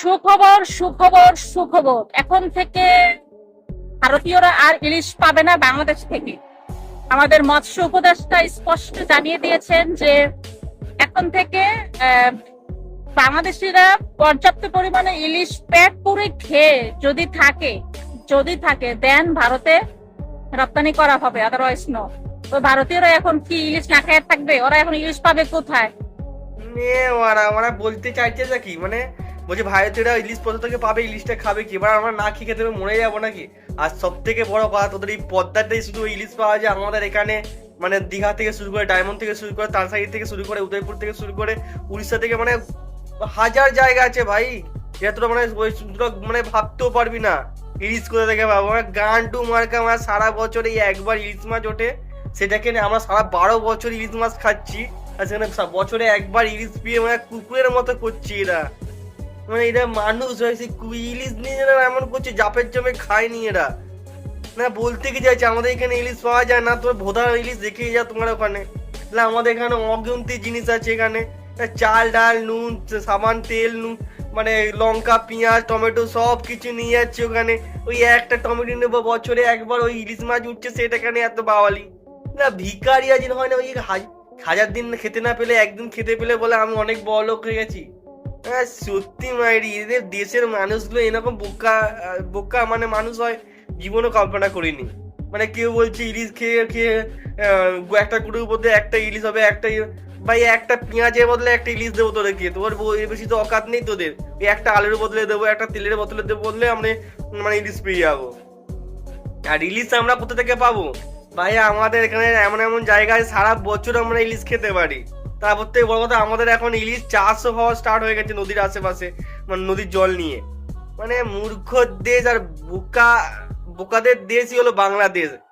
সুখবর সুখবর সুখবর, এখন থেকে ভারতীয়রা আর ইলিশ পাবে না বাংলাদেশ থেকে। আমাদের মৎস্য উপদেষ্টা স্পষ্ট জানিয়ে দিয়েছেন যে এখন থেকে বাংলাদেশিরা পর্যাপ্ত পরিমাণে ইলিশ পেট পুরে খেয়ে যদি থাকে দেন ভারতে রপ্তানি করা হবে, আদারওয়াইজ নো। তো ভারতীয়রা এখন কি ইলিশ না খেয়ে থাকবে? ওরা এখন ইলিশ পাবে কোথায়? ওরা ওরা বলতে চাইছে যে কি মানে বলছে ভারতীয়রা ইলিশ কোথা থেকে পাবে, ইলিশটা খাবে কি? এবার আমরা না খেয়ে খেতে হবে, মরে যাবো নাকি? আর সব থেকে বড় কথা, তোদের এই পদ্মাতেই শুধু ইলিশ পাওয়া যায় আমাদের এখানে, মানে দীঘা থেকে শুরু করে, ডায়মন্ড থেকে শুরু করে, তালসাগির থেকে শুরু করে, উদয়পুর থেকে শুরু করে, উড়িষ্যা থেকে, মানে হাজার জায়গা আছে ভাই, যেটা তোরা মানে তোরা মানে ভাবতেও পারবি না ইলিশ কোথা থেকে পাবো। আমার গান্ডু মার্কা, আমার সারা বছর এই একবার ইলিশ মাছ ওঠে, সেটাকে নিয়ে আমরা সারা 12 বছর ইলিশ মাছ খাচ্ছি, আর সেখানে বছরে একবার ইলিশ পেয়ে মানে কুকুরের মতো করছি এরা। মানে এরা মানুষ হয়েছে, ইলিশ নিয়ে এরা এমন করছে জাপের জমে খায়নি এরা। না বলতে কি চাইছে, আমাদের এখানে ইলিশ পাওয়া যায় না? তোর ভোদা ইলিশ দেখে যা তোমার ওখানে। না আমাদের এখানে অগুন্তি জিনিস আছে এখানে, চাল ডাল নুন সাবান তেল নুন, মানে লঙ্কা পেঁয়াজ টমেটো সব কিছু নিয়ে যাচ্ছে ওখানে। ওই একটা টমেটো নেবো, বছরে একবার ওই ইলিশ মাছ উঠছে, সেটাখানে এত বাওয়ালি। না ভিকারিয়া যিনি হয় না, ওই হাজার দিন খেতে না পেলে একদিন খেতে পেলে বলে আমি অনেক বড় লোক হয়ে গেছি। হ্যাঁ সত্যি মায়েরি, এদের দেশের মানুষগুলো এরকম বোকা বোকা মানে মানুষ হয় জীবনও কল্পনা করিনি। মানে কেউ বলছে ইলিশ খেয়ে খেয়ে একটা গুঁড়োর বদলে একটা ইলিশ হবে, ভাই একটা পেঁয়াজের বদলে একটা ইলিশ দেবো তোদেরকে, তোর বেশি তো অকাত নেই তোদের। ওই একটা আলুর বদলে দেবো, একটা তেলের বদলে দেবো, বললে আমরা মানে ইলিশ পেয়ে যাবো। আর ইলিশ আমরা কোথা থেকে পাবো ভাই? আমাদের এখানে এমন এমন জায়গায় সারা বছর আমরা ইলিশ খেতে পারি। তারপর থেকে বড় কথা, আমাদের এখন ইলিশ চাষও হওয়া স্টার্ট হয়ে গেছে নদীর আশেপাশে, মানে নদীর জল নিয়ে। মানে মূর্খ দেশ আর বোকাদের দেশই হলো বাংলাদেশ।